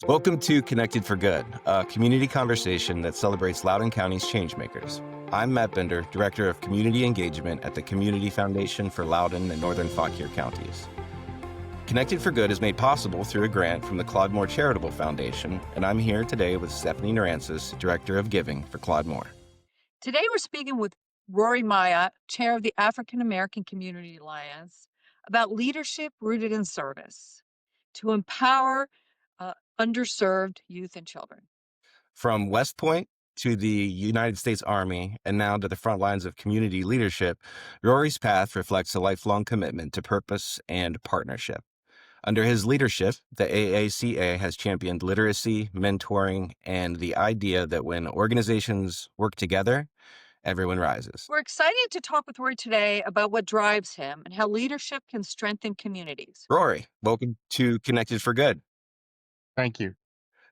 Welcome to Connected for Good, a community conversation that celebrates Loudoun County's changemakers. I'm Matt Bender, Director of Community Engagement at the Community Foundation for Loudoun and Northern Fauquier counties. Connected for Good is made possible through a grant from the Claude Moore Charitable Foundation, and I'm here today with Stephanie Narancis, Director of Giving for Claude Moore. Today we're speaking with Rory Miott, Chair of the African American Community Alliance, about leadership rooted in service to empower underserved youth and children. From West Point to the United States Army and now to the front lines of community leadership, Rory's path reflects a lifelong commitment to purpose and partnership. Under his leadership, the AACA has championed literacy, mentoring, and the idea that when organizations work together, everyone rises. We're excited to talk with Rory today about what drives him and how leadership can strengthen communities. Rory, welcome to Connected for Good. Thank you.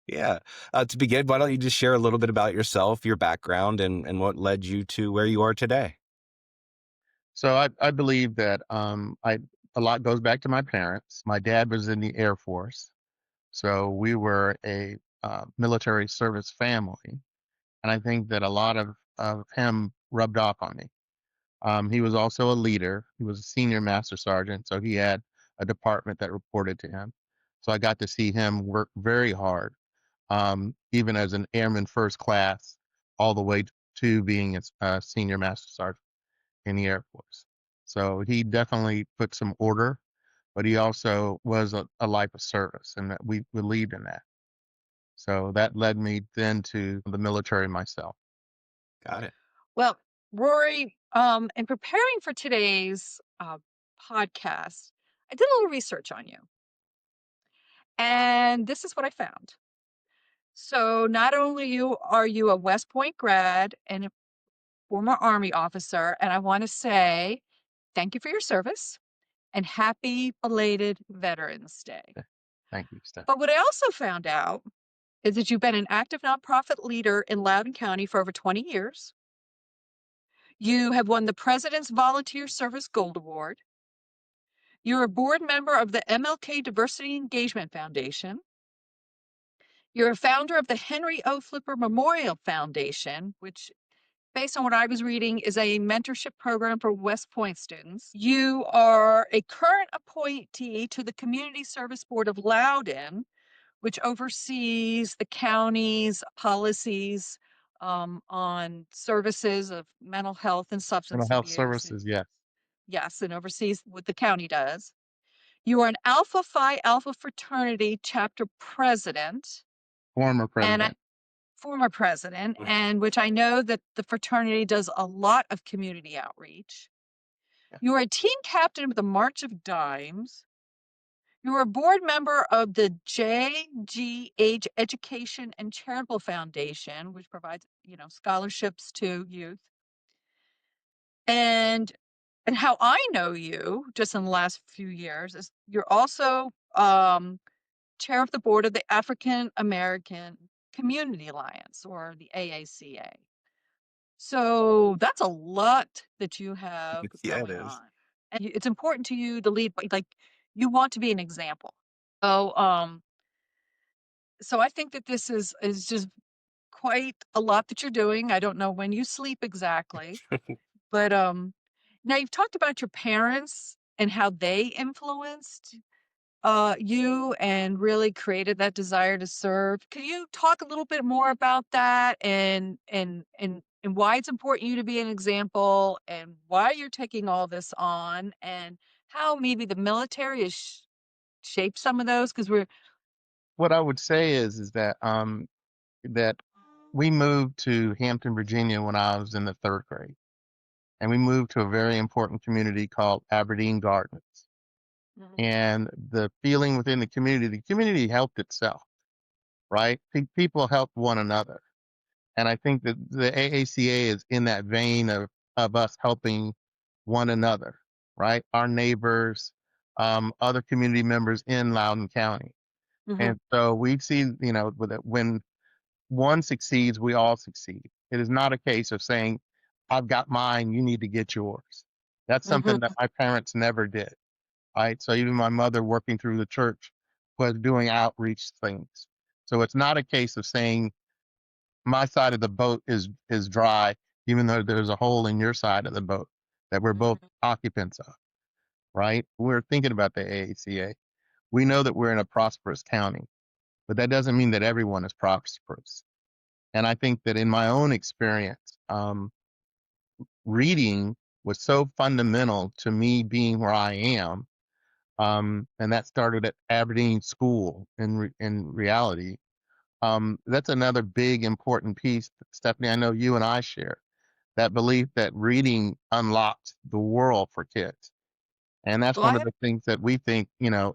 Yeah. To begin, why don't you just share a little bit about yourself, your background, and what led you to where you are today? So I believe that a lot goes back to my parents. My dad was in the Air Force, so we were a military service family, and I think that a lot of him rubbed off on me. He was also a leader. He was a senior master sergeant, so he had a department that reported to him. So I got to see him work very hard, even as an airman first class, all the way to being a senior master sergeant in the Air Force. So he definitely put some order, but he also was a life of service, and that we believed in that. So that led me then to the military myself. Got it. Well, Rory, in preparing for today's podcast, I did a little research on you, and this is what I found. So not only are you a West Point grad and a former Army officer, and I want to say thank you for your service and happy belated Veterans Day. Thank you, Steph. But what I also found out is that you've been an active nonprofit leader in Loudoun County for over 20 years. You have won the President's Volunteer Service Gold Award. You're a board member of the MLK Diversity Engagement Foundation. You're a founder of the Henry O. Flipper Memorial Foundation, which, based on what I was reading, is a mentorship program for West Point students. You are a current appointee to the Community Service Board of Loudoun, which oversees the county's policies on services of mental health and Mental substance health abuse. services, yes. Yes, and oversees what the county does. You are an Alpha Phi Alpha fraternity chapter president Former and president. former president, and which I know that the fraternity does a lot of community outreach. Yeah. You are a team captain of the March of Dimes. You are a board member of the JGH Education and Charitable Foundation, which provides, scholarships to youth. And how I know you, just in the last few years, is you're also chair of the board of the African American Community Alliance, or the AACA. So that's a lot that you have Yeah, it going is. on. And it's important to you to lead, like you want to be an example. So I think that this is just quite a lot that you're doing. I don't know when you sleep exactly, but now you've talked about your parents and how they influenced you and really created that desire to serve. Could you talk a little bit more about that and why it's important you to be an example and why you're taking all this on and how maybe the military has shaped some of those? Because What I would say is that we moved to Hampton, Virginia when I was in the third grade. And we moved to a very important community called Aberdeen Gardens. And the feeling within the community helped itself, right? People helped one another. And I think that the AACA is in that vein of us helping one another, right? Our neighbors, other community members in Loudoun County. And so we see, that when one succeeds, we all succeed. It is not a case of saying, I've got mine, you need to get yours. That's something that my parents never did. Right. So even my mother working through the church was doing outreach things. So it's not a case of saying my side of the boat is dry, even though there's a hole in your side of the boat that we're both Mhm. occupants of, right? We're thinking about the AACA. We know that we're in a prosperous county, but that doesn't mean that everyone is prosperous. And I think that in my own experience, reading was so fundamental to me being where I am. And that started at Aberdeen School in reality. That's another big important piece, Stephanie. I know you and I share that belief that reading unlocks the world for kids. And that's Well, I one of have the things that we think,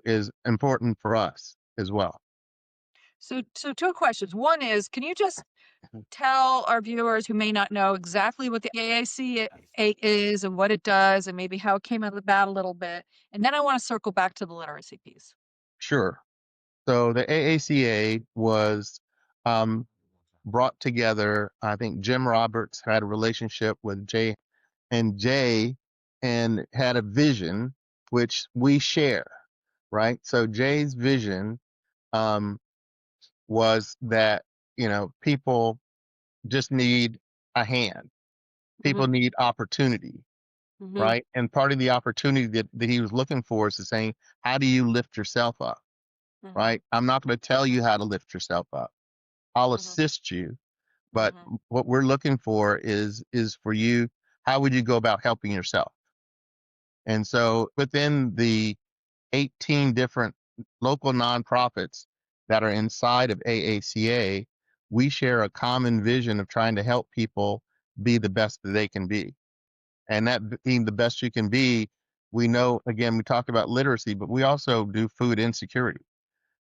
is important for us as well. so two questions. One is, can you just tell our viewers who may not know exactly what the AACA is and what it does and maybe how it came about a little bit? And then I want to circle back to the literacy piece. Sure. So the AACA was um, brought together. I think Jim Roberts had a relationship with Jay and had a vision which we share, right? So Jay's vision um, was that, people just need a hand. People Mhm, need opportunity, mhm, right? And part of the opportunity that he was looking for is to saying, how do you lift yourself up, mhm, right? I'm not going to tell you how to lift yourself up. I'll mhm, assist you, but mhm, what we're looking for is for you, how would you go about helping yourself? And so within the 18 different local nonprofits that are inside of AACA, we share a common vision of trying to help people be the best that they can be. And that being the best you can be, we know, again, we talk about literacy, but we also do food insecurity.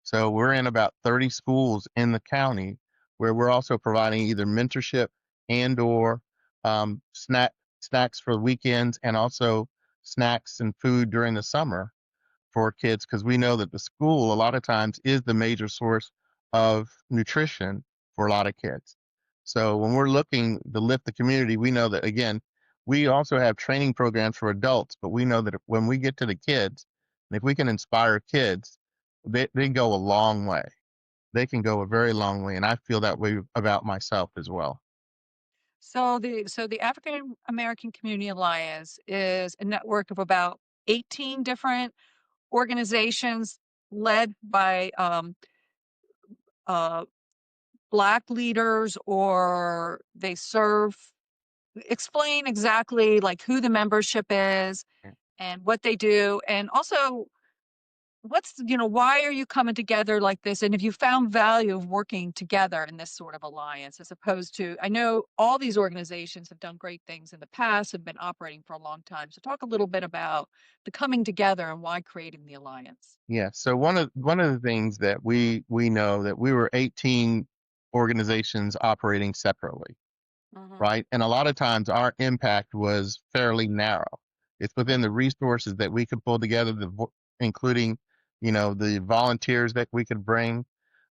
So we're in about 30 schools in the county where we're also providing either mentorship and/or snacks for weekends, and also snacks and food during the summer for kids, because we know that the school a lot of times is the major source of nutrition for a lot of kids. So when we're looking to lift the community, we know that, again, we also have training programs for adults, but we know that when we get to the kids, and if we can inspire kids, they go a long way. They can go a very long way. And I feel that way about myself as well. So the African American Community Alliance is a network of about 18 different organizations led by uh, Black leaders, or they serve. Explain exactly like who the membership is and what they do, and also why are you coming together like this? And have you found value of working together in this sort of alliance as opposed to, I know all these organizations have done great things in the past and been operating for a long time. So talk a little bit about the coming together and why creating the alliance. Yeah. So one of the things that we know that we were 18 organizations operating separately, Hmm. right? And a lot of times our impact was fairly narrow. It's within the resources that we could pull together, including, the volunteers that we could bring,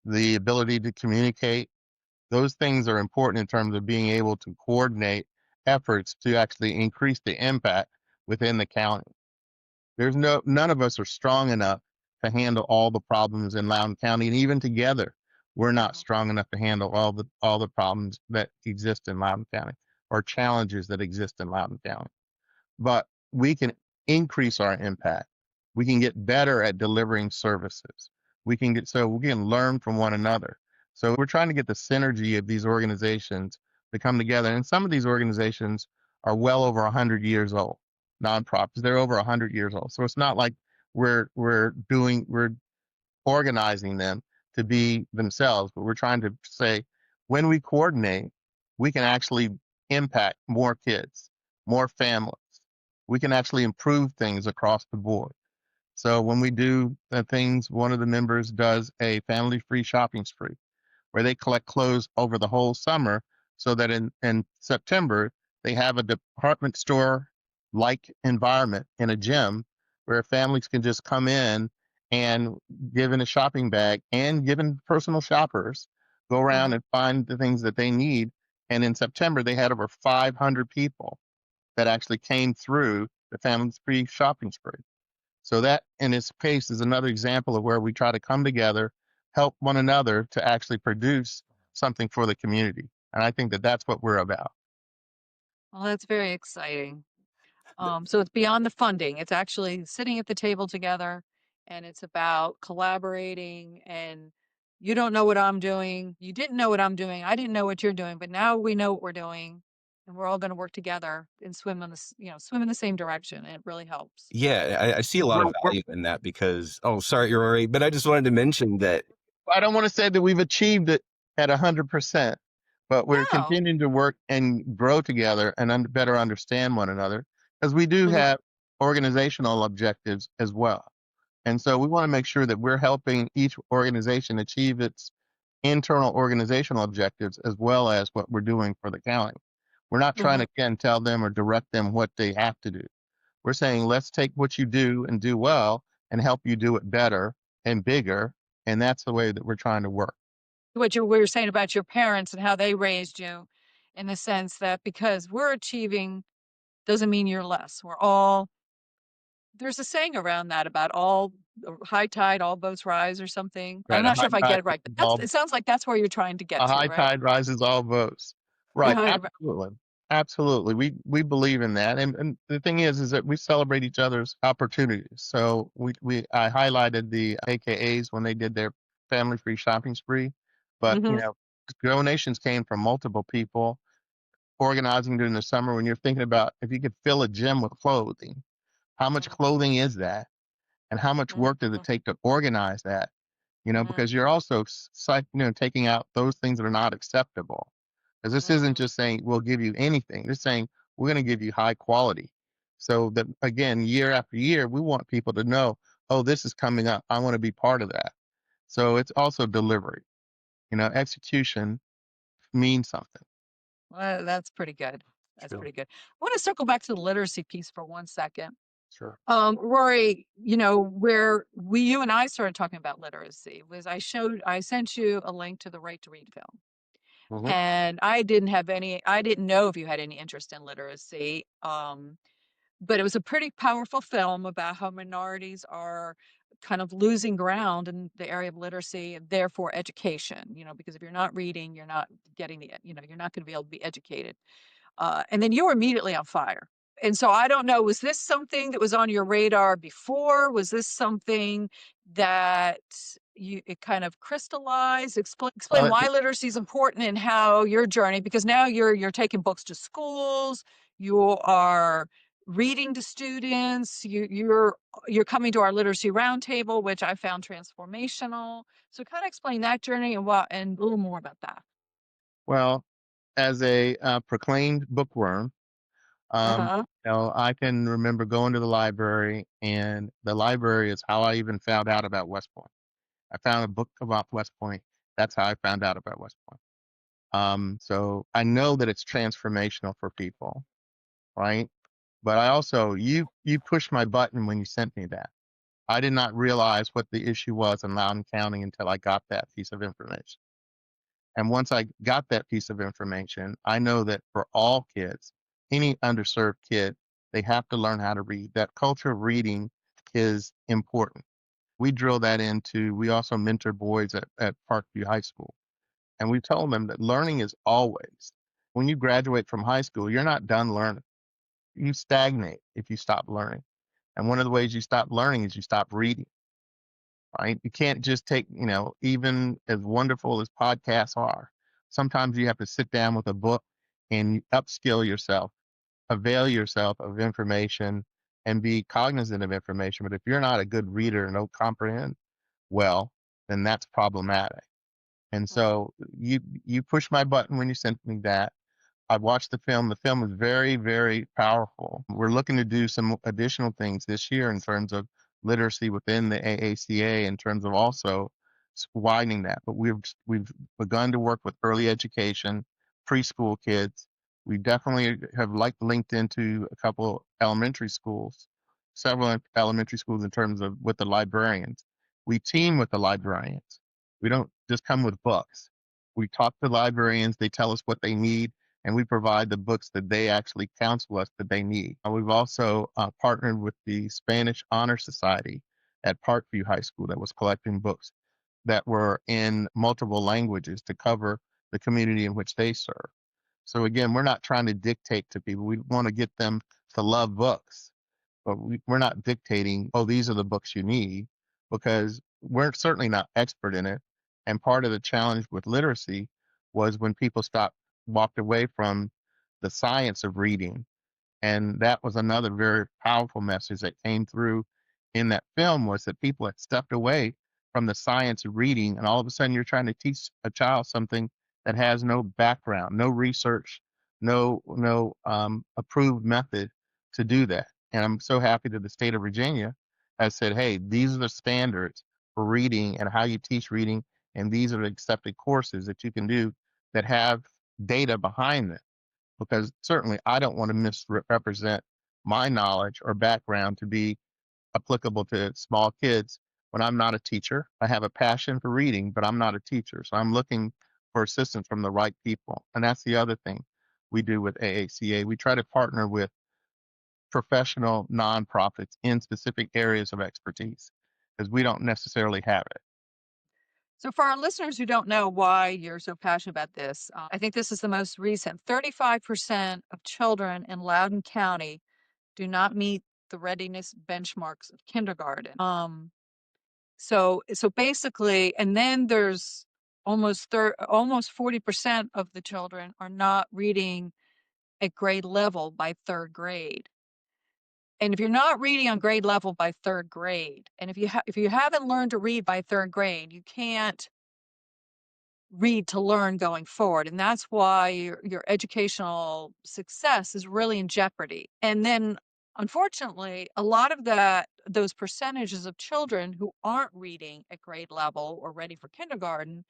the ability to communicate. Those things are important in terms of being able to coordinate efforts to actually increase the impact within the county. None of us are strong enough to handle all the problems in Loudoun County, and even together, we're not Hmm. strong enough to handle all the problems that exist in Loudoun County, or challenges that exist in Loudoun County. But we can increase our impact. We can get better at delivering services. We can learn from one another. So we're trying to get the synergy of these organizations to come together. And some of these organizations are well over 100 years old, nonprofits. They're over 100 years old. So it's not like we're organizing them to be themselves, but we're trying to say, when we coordinate, we can actually impact more kids, more families. We can actually improve things across the board. So when we do things, one of the members does a family free shopping spree where they collect clothes over the whole summer, so that in September they have a department store like environment in a gym where families can just come in and, given a shopping bag and given personal shoppers, go around Hmm. and find the things that they need. And in September they had over 500 people that actually came through the family free shopping spree. So that in its case is another example of where we try to come together, help one another to actually produce something for the community. And I think that that's what we're about. Well, that's very exciting. So it's beyond the funding. It's actually sitting at the table together, and it's about collaborating. And you don't know what I'm doing. You didn't know what I'm doing. I didn't know what you're doing, but now we know what we're doing, and we're all going to work together and swim in this, swim in the same direction. And it really helps. Yeah, I see a lot of We're value in that because, oh, sorry, Rory, but I just wanted to mention that. I don't want to say that we've achieved it at 100%, but we're No. continuing to work and grow together and better understand one another because we do Mhm. have organizational objectives as well. And so we want to make sure that we're helping each organization achieve its internal organizational objectives as well as what we're doing for the county. We're not trying Mhm. to again tell them or direct them what they have to do. We're saying let's take what you do and do well and help you do it better and bigger. And that's the way that we're trying to work. What you were saying about your parents and how they raised you, in the sense that because we're achieving doesn't mean you're less. We're all There's a saying around that about all high tide, all boats rise or something. I'm Right. A not sure high if I tide get it right, but rises all it sounds like that's where you're trying to get a to, high right? tide rises all boats. Right. Absolutely. Absolutely. We believe in that. And the thing is that we celebrate each other's opportunities. So I highlighted the AKAs when they did their family free shopping spree. But Mhm. donations came from multiple people organizing during the summer when you're thinking about if you could fill a gym with clothing, how much clothing is that? And how much Mhm. work does it take to organize that? Mhm. Because you're also taking out those things that are not acceptable. Because this isn't Mhm. just saying we'll give you anything. They're saying we're going to give you high quality. So that again, year after year, we want people to know, oh, this is coming up. I want to be part of that. So it's also delivery. Execution means something. Well, that's pretty good. That's Sure. pretty good. I want to circle back to the literacy piece for 1 second. Sure. Rory, where you and I started talking about literacy was I sent you a link to the Right to Read film. Hmm. And I didn't know if you had any interest in literacy. But it was a pretty powerful film about how minorities are kind of losing ground in the area of literacy and therefore education, because if you're not reading, you're not getting you're not going to be able to be educated. And then you were immediately on fire. And so I don't know, was this something that was on your radar before? Was this something that it kind of crystallized? Explain Uh, why literacy is important and how your journey, because now you're taking books to schools, you are reading to students, you're coming to our literacy roundtable, which I found transformational. So kind of explain that journey and a little more about that. well, as a proclaimed bookworm, Um, Uh-huh. I can remember going to the library, and the library is how I even found out about West Point. I found a book about West Point. That's how I found out about West Point. So I know that it's transformational for people, right? But I also you pushed my button when you sent me that. I did not realize what the issue was in Loudoun County until I got that piece of information. And once I got that piece of information, I know that for all kids, any underserved kid, they have to learn how to read. That culture of reading is important. We also mentor boys at Parkview High School. And we told them that learning is always, when you graduate from high school, you're not done learning. You stagnate if you stop learning. And one of the ways you stop learning is you stop reading, right? You can't just take, even as wonderful as podcasts are, sometimes you have to sit down with a book and you upskill yourself, avail yourself of information and be cognizant of information. But if you're not a good reader and don't comprehend well, then that's problematic. And Mhm. so you pushed my button when you sent me that. I watched the film. The film is very, very powerful. We're looking to do some additional things this year in terms of literacy within the AACA, in terms of also widening that. But we've begun to work with early education, preschool kids. We definitely have linked into a couple elementary schools, several elementary schools in terms of with the librarians. We team with the librarians. We don't just come with books. We talk to librarians. They tell us what they need and we provide the books that they actually counsel us that they need. We've also partnered with the Spanish Honor Society at Parkview High School that was collecting books. that were in multiple languages to cover the community in which they serve. So again, we're not trying to dictate to people. We want to get them to love books, but we're not dictating, oh, these are the books you need, because we're certainly not expert in it. And part of the challenge with literacy was when people walked away from the science of reading, and that was another very powerful message that came through in that film, was that people had stepped away from the science of reading, and all of a sudden you're trying to teach a child something that has no background, no research, no approved method to do that. And I'm so happy that the state of Virginia has said, hey, these are the standards for reading and how you teach reading, and these are the accepted courses that you can do that have data behind them, because certainly I don't want to misrepresent my knowledge or background to be applicable to small kids when I'm not a teacher. I have a passion for reading, but I'm not a teacher. So I'm looking for assistance from the right people. And that's the other thing we do with AACA. We try to partner with professional nonprofits in specific areas of expertise because we don't necessarily have it. So, for our listeners who don't know why you're so passionate about this, I think this is the most recent. 35% of children in Loudoun County do not meet the readiness benchmarks of kindergarten. So basically, and then there's almost 40% of the children are not reading at grade level by third grade. And if you're not reading on grade level by third grade, and if you haven't learned to read by third grade, you can't read to learn going forward. And that's why your educational success is really in jeopardy. And then unfortunately, a lot of those percentages of children who aren't reading at grade level or ready for kindergarten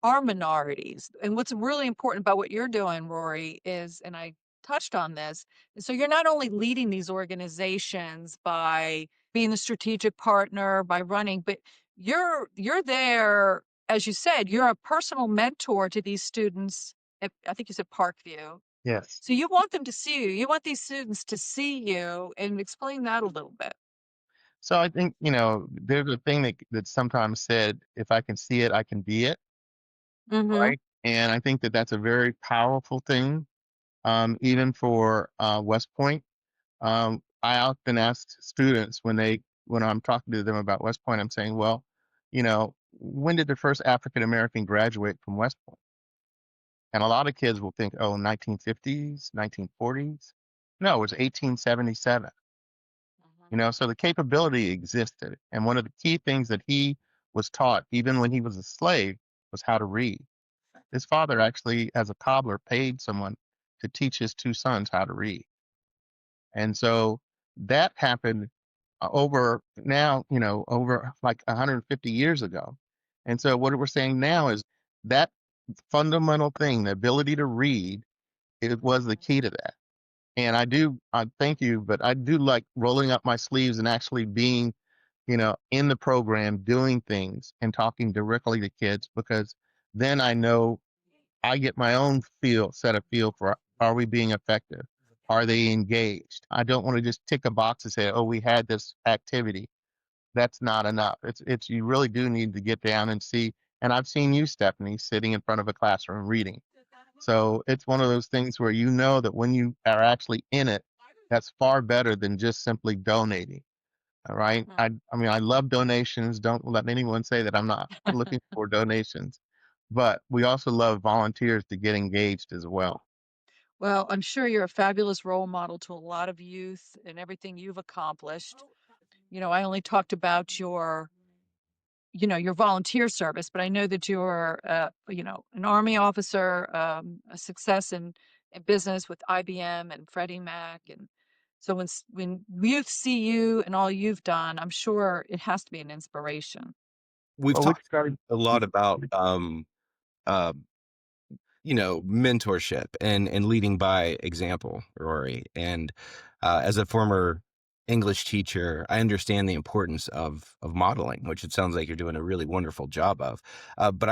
are minorities. And what's really important about what you're doing, Rory, is, and I touched on this, and so you're not only leading these organizations by being the strategic partner, by running, but you're there, as you said, you're a personal mentor to these students at, I think you said Parkview. Yes. So you want them to see you. You want these students to see you, and explain that a little bit. So I think, there's a thing that's sometimes said, if I can see it, I can be it. Mm-hmm. Right. And I think that that's a very powerful thing, even for West Point. I often ask students when I'm talking to them about West Point, I'm saying, well, when did the first African American graduate from West Point? And a lot of kids will think, oh, 1950s, 1940s. No, it was 1877. So the capability existed. And one of the key things that he was taught, even when he was a slave, was how to read. His father actually, as a cobbler, paid someone to teach his two sons how to read. And so that happened over like 150 years ago. And so what we're saying now is that fundamental thing, the ability to read, it was the key to that. And I thank you, but I do like rolling up my sleeves and actually being, in the program, doing things and talking directly to kids, because then I know I get my own set of feel for, are we being effective? Are they engaged? I don't want to just tick a box and say, oh, we had this activity. That's not enough. It's you really do need to get down and see. And I've seen you, Stephanie, sitting in front of a classroom reading. So it's one of those things where you know that when you are actually in it, that's far better than just simply donating. All right. Mhm. I mean, I love donations. Don't let anyone say that I'm not looking for donations. But we also love volunteers to get engaged as well. Well, I'm sure you're a fabulous role model to a lot of youth and everything you've accomplished. I only talked about your volunteer service, but I know that you're, an Army officer, a success in business with IBM and Freddie Mac. And so when youth see you and all you've done, I'm sure it has to be an inspiration. We've Well, we talked started. a lot about uh, mentorship and leading by example, Rory. And as a former English teacher, I understand the importance of modeling, which it sounds like you're doing a really wonderful job of. But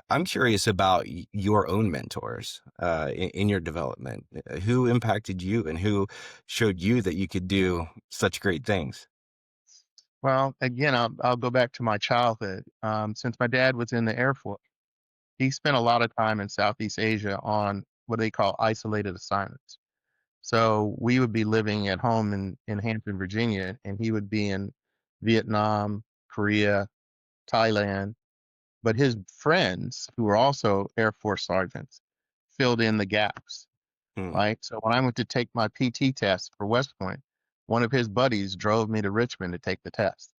I'm curious about your own mentors in your development. Who impacted you and who showed you that you could do such great things? Well, again, I'll go back to my childhood. Since my dad was in the Air Force, he spent a lot of time in Southeast Asia on what they call isolated assignments. So we would be living at home in Hampton, Virginia, and he would be in Vietnam, Korea, Thailand. But his friends, who were also Air Force sergeants, filled in the gaps, Hmm. right? So when I went to take my PT test for West Point, one of his buddies drove me to Richmond to take the test.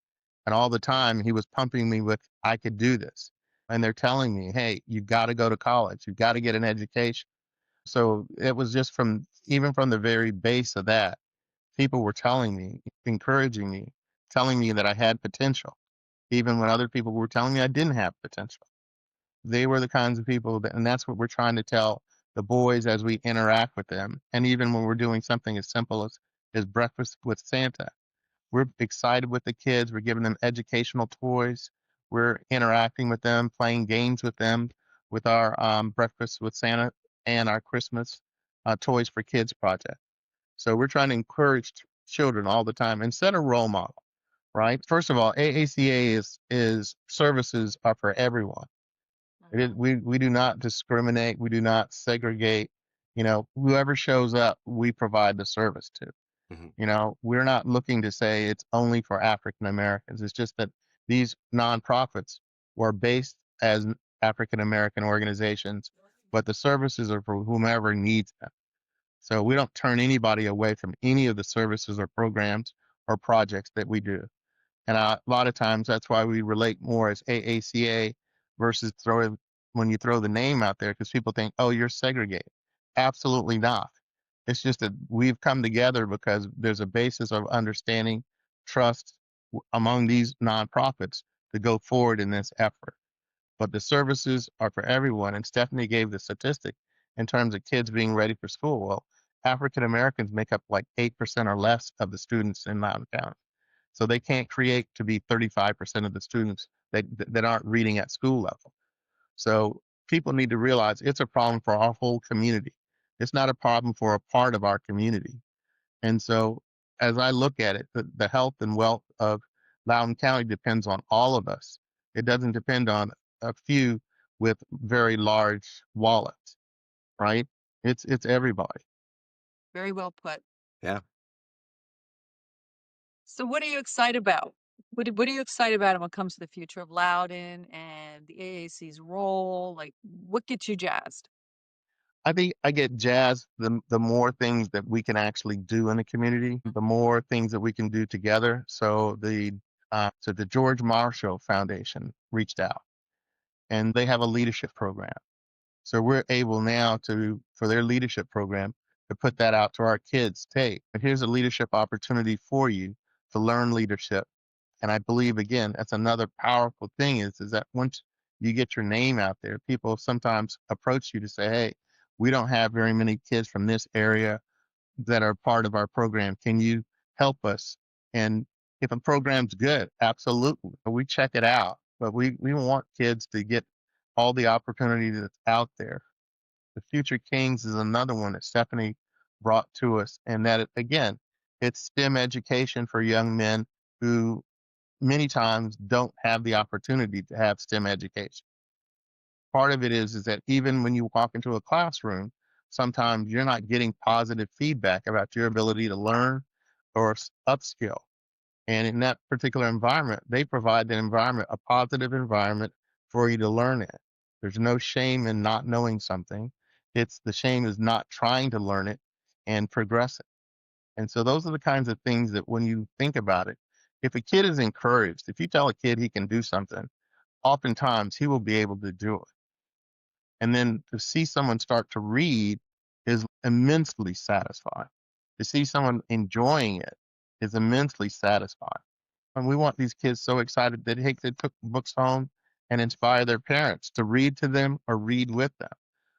And all the time he was pumping me with, I could do this. And they're telling me, hey, you've got to go to college. You've got to get an education. So it was just from, even from the very base of that, people were telling me, encouraging me, telling me that I had potential, even when other people were telling me I didn't have potential. They were the kinds of people that, and that's what we're trying to tell the boys as we interact with them. And even when we're doing something as simple as breakfast with Santa, we're excited with the kids. We're giving them educational toys. We're interacting with them, playing games with them with our breakfast with Santa and our Christmas toys for kids project. So we're trying to encourage children all the time and set a role model, right? First of all, AACA is services are for everyone. Mhm. We do not discriminate. We do not segregate. You know, whoever shows up, we provide the service to. Hmm. You know, we're not looking to say it's only for African Americans. It's just that these nonprofits were based as African American organizations, but the services are for whomever needs them. So we don't turn anybody away from any of the services or programs or projects that we do. And a lot of times that's why we relate more as AACA versus throwing when you throw the name out there because people think, oh, you're segregated. Absolutely not. It's just that we've come together because there's a basis of understanding, trust among these nonprofits to go forward in this effort. But the services are for everyone. And Stephanie gave the statistic in terms of kids being ready for school. Well, African Americans make up like 8% or less of the students in Loudoun County. So they can't create to be 35% of the students that aren't reading at school level. So people need to realize it's a problem for our whole community. It's not a problem for a part of our community. And so as I look at it, the health and wealth of Loudoun County depends on all of us. It doesn't depend on a few with very large wallets, right? It's everybody. Very well put. Yeah. So what are you excited about? What are you excited about when it comes to the future of Loudon and the AAC's role? Like, what gets you jazzed? I think I get jazzed the more things that we can actually do in the community, the more things that we can do together. So the George Marshall Foundation reached out and they have a leadership program. So we're able now to for their leadership program to put that out to our kids. Hey, here's a leadership opportunity for you to learn leadership. And I believe again, that's another powerful thing is that once you get your name out there, people sometimes approach you to say, hey, we don't have very many kids from this area that are part of our program. Can you help us? And if a program's good, absolutely. We check it out. But we want kids to get all the opportunity that's out there. The Future Kings is another one that Stephanie brought to us. And again, it's STEM education for young men who many times don't have the opportunity to have STEM education. Part of it is that even when you walk into a classroom, sometimes you're not getting positive feedback about your ability to learn or upskill. And in that particular environment, they provide that environment, a positive environment for you to learn in. There's no shame in not knowing something. It's the shame is not trying to learn it and progress it. And so those are the kinds of things that when you think about it, if a kid is encouraged, if you tell a kid he can do something, oftentimes he will be able to do it. And then to see someone start to read is immensely satisfying. To see someone enjoying it is immensely satisfying. And we want these kids so excited that they took books home and inspire their parents to read to them or read with them.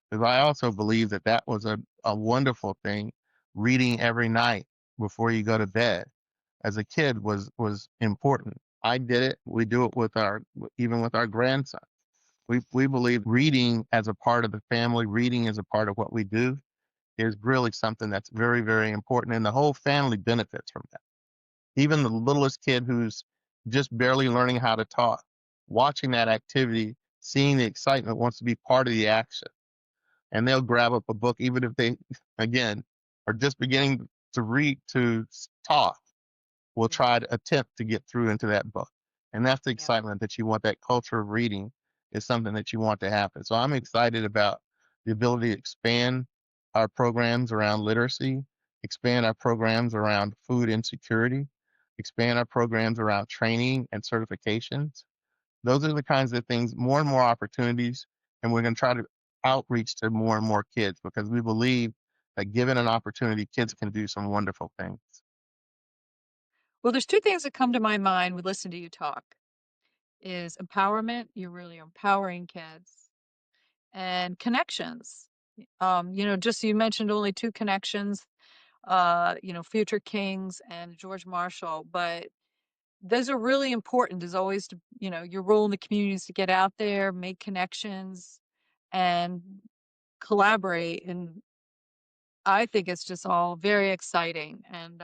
Because I also believe that that was a wonderful thing. Reading every night before you go to bed as a kid was important. I did it. We do it with our even with our grandson. We believe reading as a part of the family, reading as a part of what we do is really something that's very, very important. And the whole family benefits from that. Even the littlest kid who's just barely learning how to talk, watching that activity, seeing the excitement, wants to be part of the action. And they'll grab up a book, even if they, again, are just beginning to read, talk, will Yeah. try to attempt to get through into that book. And that's the Yeah. excitement that you want. That culture of reading is something that you want to happen. So I'm excited about the ability to expand our programs around literacy, expand our programs around food insecurity, expand our programs around training and certifications. Those are the kinds of things, more and more opportunities, and we're going to try to outreach to more and more kids because we believe that given an opportunity, kids can do some wonderful things. Well, there's two things that come to my mind when listening to you talk is empowerment. You're really empowering kids and connections. Just you mentioned only two connections, Future Kings and George Marshall, but those are really important is always to, your role in the community is to get out there, make connections and collaborate. And I think it's just all very exciting. And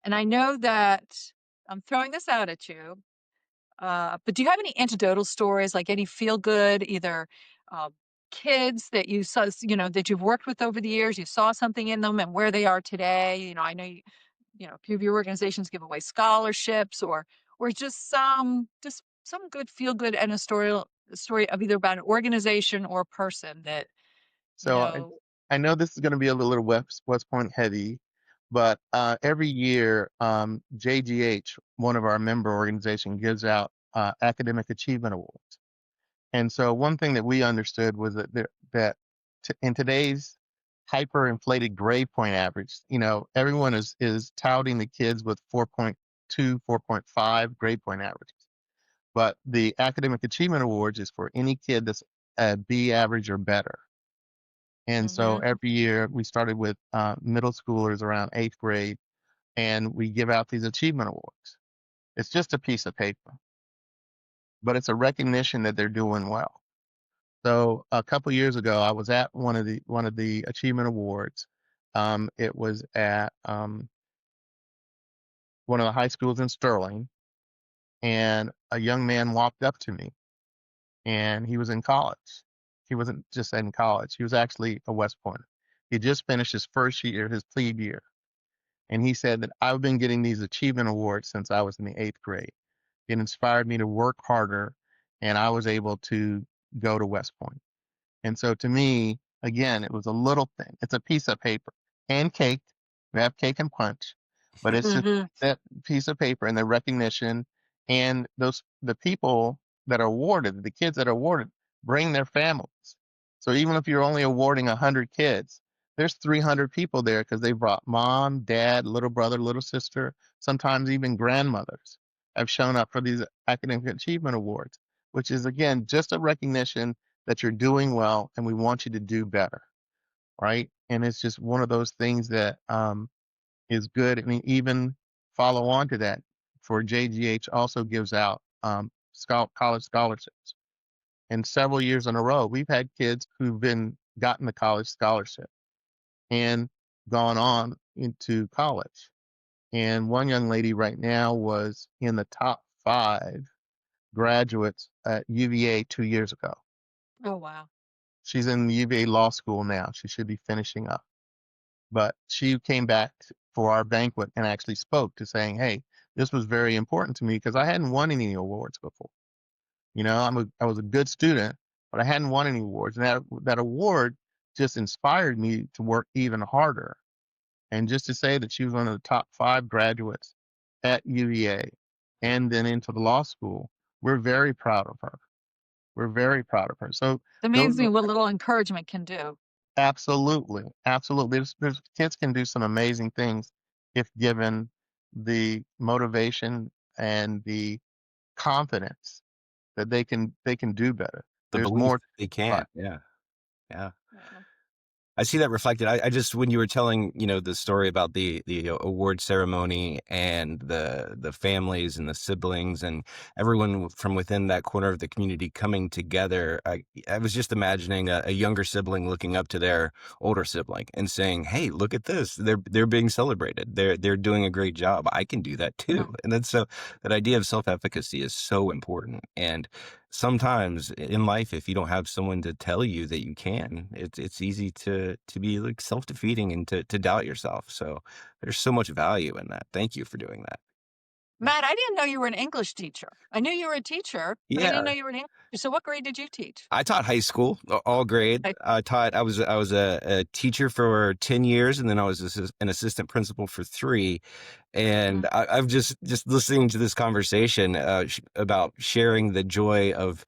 I know that I'm throwing this out at you. But do you have any anecdotal stories, like any feel good, either uh, kids that you saw, that you've worked with over the years, you saw something in them and where they are today? I know a few of your organizations give away scholarships or just some good feel good and a story of either about an organization or a person that, you So know, I know this is going to be a little West Point heavy, but every year, JGH, one of our member organizations, gives out academic achievement awards. And so one thing that we understood was in today's hyperinflated grade point average, everyone is touting the kids with 4.2, 4.5 grade point averages. But the academic achievement awards is for any kid that's a B average or better. And so mhm. every year we started with middle schoolers around eighth grade, and we give out these achievement awards. It's just a piece of paper, but it's a recognition that they're doing well. So a couple years ago, I was at one of the achievement awards. It was at one of the high schools in Sterling, and a young man walked up to me, and he was in college. He wasn't just in college; he was actually a West Pointer. He just finished his first year, his plebe year, and he said that I've been getting these achievement awards since I was in the eighth grade. It inspired me to work harder, and I was able to go to West Point. And so to me, again, it was a little thing. It's a piece of paper and cake. We have cake and punch, but it's just Mhm. that piece of paper and the recognition and the people that are awarded, the kids that are awarded, bring their families. So even if you're only awarding 100 kids, there's 300 people there because they brought mom, dad, little brother, little sister, sometimes even grandmothers have shown up for these academic achievement awards, which is again just a recognition that you're doing well and we want you to do better, right? And it's just one of those things that is good. I mean, even follow on to that, for JGH also gives out college scholarships. And several years in a row, we've had kids who've been gotten the college scholarship and gone on into college. And one young lady right now was in the top 5 graduates at UVA 2 years ago. Oh, wow. She's in the UVA law school now. She should be finishing up. But she came back for our banquet and actually spoke to saying, "Hey, this was very important to me because I hadn't won any awards before. I was a good student, but I hadn't won any awards, and that award just inspired me to work even harder." And just to say that she was one of the top 5 graduates at UVA and then into the law school, we're very proud of her. We're very proud of her. So It's those amazing what little encouragement can do. Absolutely, absolutely. There's kids can do some amazing things if given the motivation and the confidence that they can do better. The There's belief more that they to life. can. Yeah. Yeah. Yeah. I see that reflected. I just, when you were telling, the story about the award ceremony and the families and the siblings and everyone from within that corner of the community coming together, I was just imagining a younger sibling looking up to their older sibling and saying, "Hey, look at this! They're being celebrated. They're doing a great job. I can do that too." Mhm. And then so that idea of self-efficacy is so important. And sometimes in life, if you don't have someone to tell you that you can, it's easy to be like self-defeating and to doubt yourself. So there's so much value in that. Thank you for doing that. Matt, I didn't know you were an English teacher. I knew you were a teacher, but I Yeah, didn't know you were an English teacher. So what grade did you teach? I taught high school, all grade. I I was a teacher for 10 years, and then I was an assistant principal for 3. And mhm. I've just listening to this conversation about sharing the joy of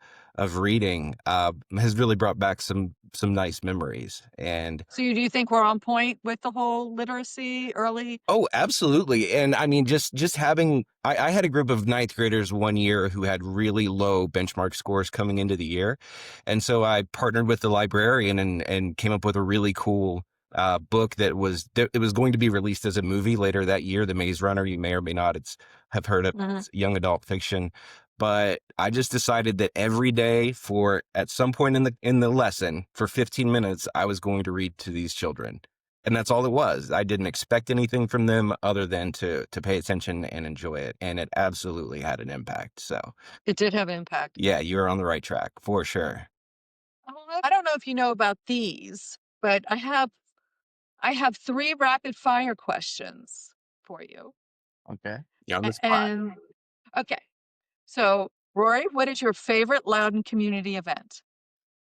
reading has really brought back some nice memories. And So do you think we're on point with the whole literacy early? oh, absolutely. And I mean, just having, I had a group of ninth graders one year who had really low benchmark scores coming into the year. And so I partnered with the librarian and came up with a really cool book it was going to be released as a movie later that year, The Maze Runner. You may or may not have heard of it. Mhm. It's young adult fiction. But I just decided that every day for at some point in the lesson for 15 minutes, I was going to read to these children. And that's all it was. I didn't expect anything from them other than to pay attention and enjoy it, and it absolutely had an impact. So, It did have impact. yeah, you're on the right track for sure. I don't know if you know about these, but I have 3 rapid fire questions for you. Okay. You're on the spot. And okay. So, Rory, what is your favorite Loudon community event?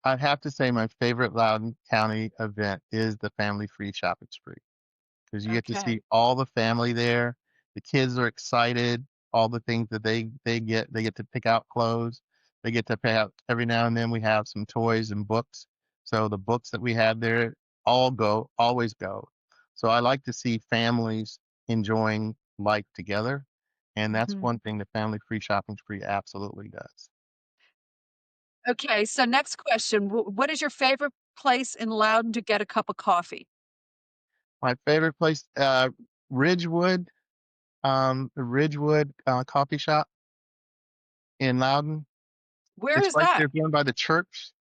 I'd have to say my favorite Loudoun County event is the family free shopping spree because you get to Okay. see all the family there. The kids are excited. All the things that they get to pick out clothes. They get to pick out every now and then. We have some toys and books. So the books that we have there always go. So I like to see families enjoying life together, and that's Mhm. one thing the family free shopping spree absolutely does. Okay, so next question. What is your favorite place in Loudon to get a cup of coffee? My favorite place, Ridgewood, the Ridgewood coffee shop in Loudon. Where It's is right that? there, going by the church,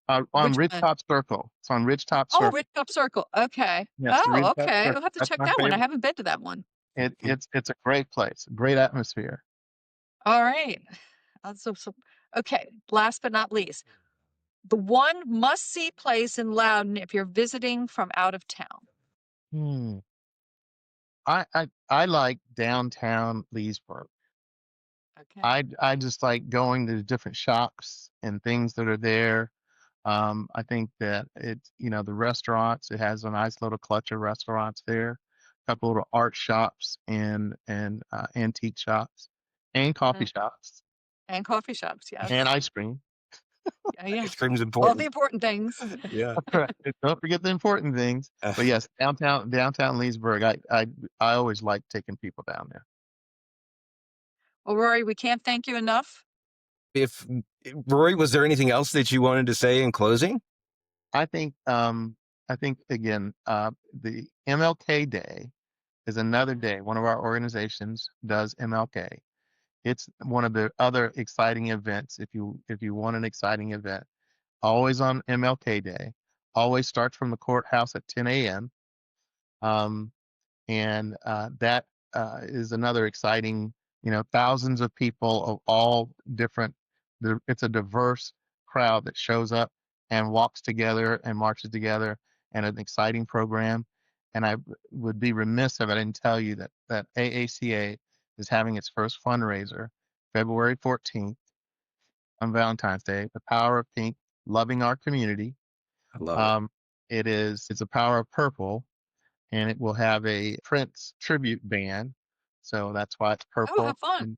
on Which one? Ridgetop Circle. It's on Ridgetop Oh, Circle. Rich Cup Circle. Okay. Yes, the Oh, Ridgetop okay. I'll Circle. have to That's check my that one. I favorite. haven't been to that one. It's a great place, great atmosphere. All right. Okay. Last but not least, the one must-see place in Loudon if you're visiting from out of town. Hmm. I like downtown Leesburg. Okay. I just like going to the different shops and things that are there. I think that it's, the restaurants, it has a nice little clutch of restaurants there, a couple little art shops and antique shops and coffee Mm, shops and coffee shops. and Yes. ice cream. Yeah. Yeah. Ice cream's All the important. important things. Yeah. That's right. Don't forget the important things. But yes, downtown Leesburg, I always like taking people down there. Well, Rory, we can't thank you enough. If Rory, was there anything else that you wanted to say in closing? I think I think again, the MLK Day is another day. One of our organizations does MLK. It's one of the other exciting events. If you want an exciting event, always on MLK Day, always starts from the courthouse at 10 a.m. Um, and that is another exciting. Thousands of people of all different. It's a diverse crowd that shows up and walks together and marches together, and an exciting program. And I would be remiss if I didn't tell you that AACA is having its first fundraiser February 14th on Valentine's Day. The Power of Pink, loving our community. I love it. Um, it's a Power of Purple, and it will have a Prince tribute band. So that's why it's Oh, purple. have fun. And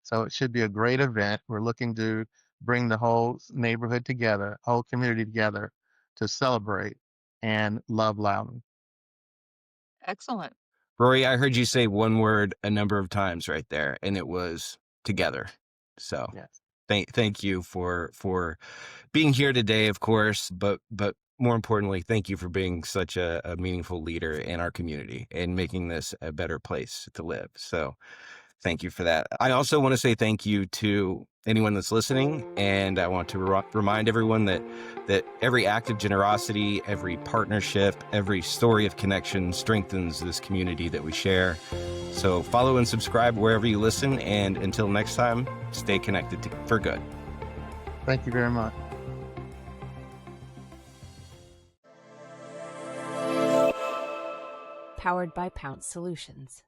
so it should be a great event. We're looking to bring the whole neighborhood together, whole community together to celebrate and love Loudon. Excellent. Rory, I heard you say one word a number of times right there, and it was together. So Yes. thank you for being here today, of course, but more importantly, thank you for being such a meaningful leader in our community and making this a better place to live. So thank you for that. I also want to say thank you to anyone that's listening, and I want to remind everyone that every act of generosity, every partnership, every story of connection strengthens this community that we share. So follow and subscribe wherever you listen, and until next time, stay connected for good. Thank you very much. Powered by Pounce Solutions.